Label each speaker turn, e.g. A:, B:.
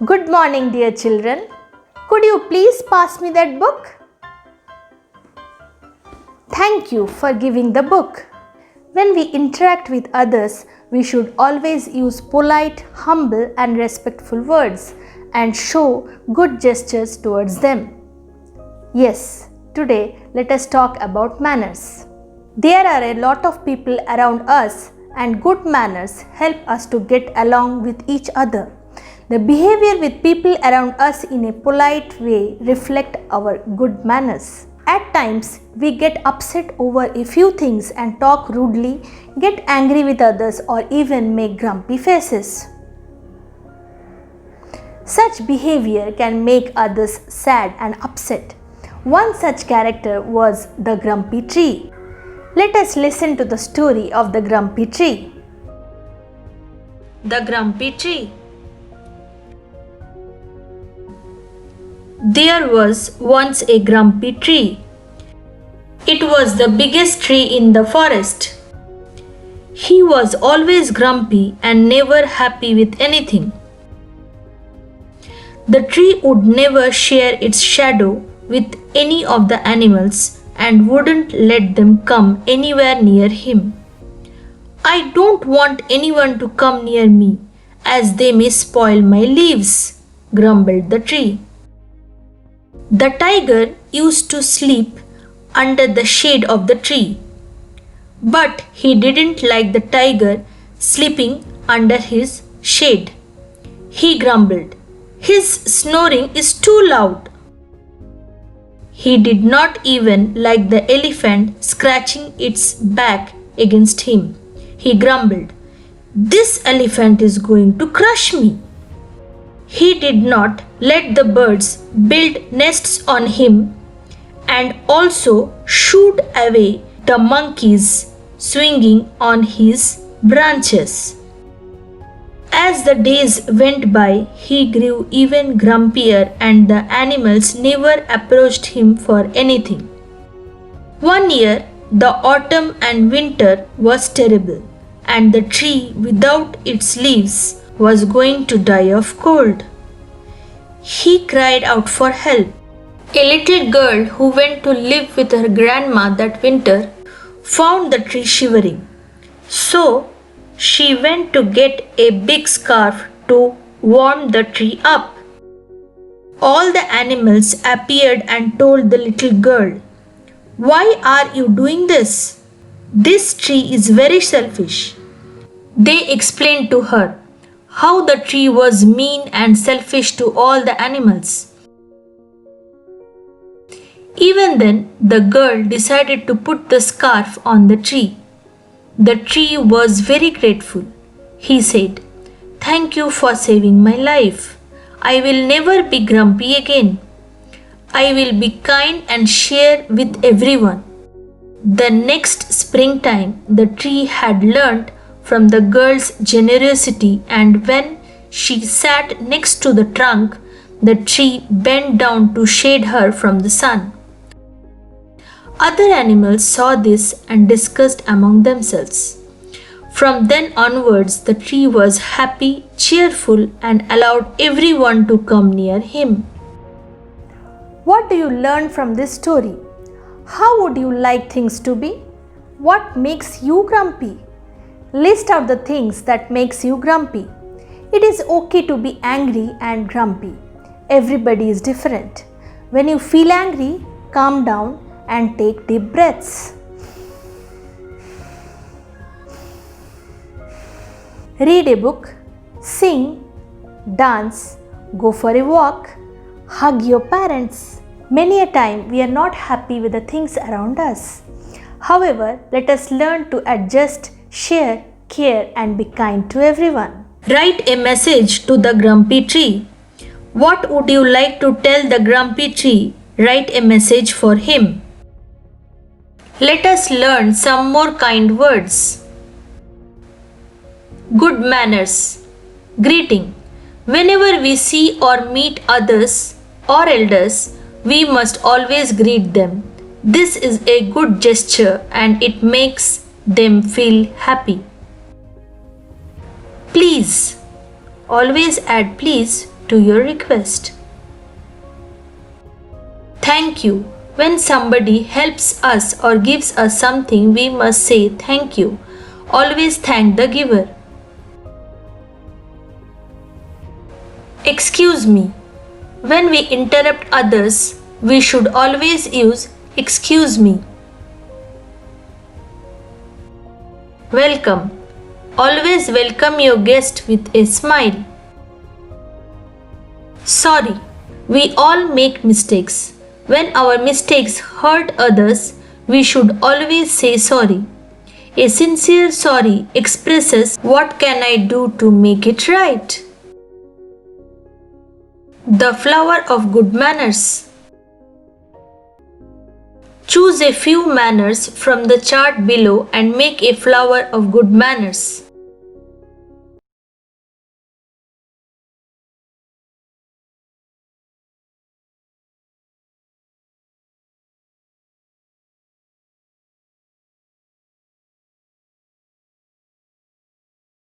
A: Good morning, dear children. Could you please pass me that book? Thank you for giving the book. When we interact with others, we should always use polite, humble, and respectful words and show good gestures towards them. Yes, today let us talk about manners. There are a lot of people around us, and good manners help us to get along with each other. The behavior with people around us in a polite way reflect our good manners. At times, we get upset over a few things and talk rudely, get angry with others, or even make grumpy faces. Such behavior can make others sad and upset. One such character was the grumpy tree. Let us listen to the story of the grumpy tree.
B: The Grumpy Tree. There was once a grumpy tree. It was the biggest tree in the forest. He was always grumpy and never happy with anything. The tree would never share its shadow with any of the animals and wouldn't let them come anywhere near him. "I don't want anyone to come near me, as they may spoil my leaves," grumbled the tree. The tiger used to sleep under the shade of the tree, but he didn't like the tiger sleeping under his shade. He grumbled, "His snoring is too loud." He did not even like the elephant scratching its back against him. He grumbled, "This elephant is going to crush me." He did not let the birds build nests on him and also shooed away the monkeys swinging on his branches. As the days went by, he grew even grumpier and the animals never approached him for anything. One year, the autumn and winter was terrible, and the tree without its leaves was going to die of cold. He cried out for help. A little girl who went to live with her grandma that winter found the tree shivering. So she went to get a big scarf to warm the tree up. All the animals appeared and told the little girl, "Why are you doing this? This tree is very selfish." They explained to her how the tree was mean and selfish to all the animals. Even then, the girl decided to put the scarf on the tree. The tree was very grateful. He said, "Thank you for saving my life. I will never be grumpy again. I will be kind and share with everyone." The next springtime, the tree had learnt from the girl's generosity, and when she sat next to the trunk, the tree bent down to shade her from the sun. Other animals saw this and discussed among themselves. From then onwards, the tree was happy, cheerful, and allowed everyone to come near him.
A: What do you learn from this story? How would you like things to be? What makes you grumpy? List out the things that makes you grumpy. It is okay to be angry and grumpy. Everybody is different. When you feel angry, calm down and take deep breaths. Read a book, sing, dance, go for a walk, hug your parents. Many a time we are not happy with the things around us. However, let us learn to adjust, share, care, and be kind to everyone.
B: Write a message to the grumpy tree. What would you like to tell the grumpy tree? Write a message for him. Let us learn some more kind words. Good manners. Greeting. Whenever we see or meet others or elders, we must always greet them. This is a good gesture and it makes them feel happy. Please. Always add please to your request. Thank you. When somebody helps us or gives us something, we must say thank you. Always thank the giver. Excuse me. When we interrupt others, we should always use excuse me. Welcome. Always welcome your guest with a smile. Sorry. We all make mistakes. When our mistakes hurt others, we should always say sorry. A sincere sorry expresses what can I do to make it right. The flower of good manners. Choose a few manners from the chart below and make a flower of good manners.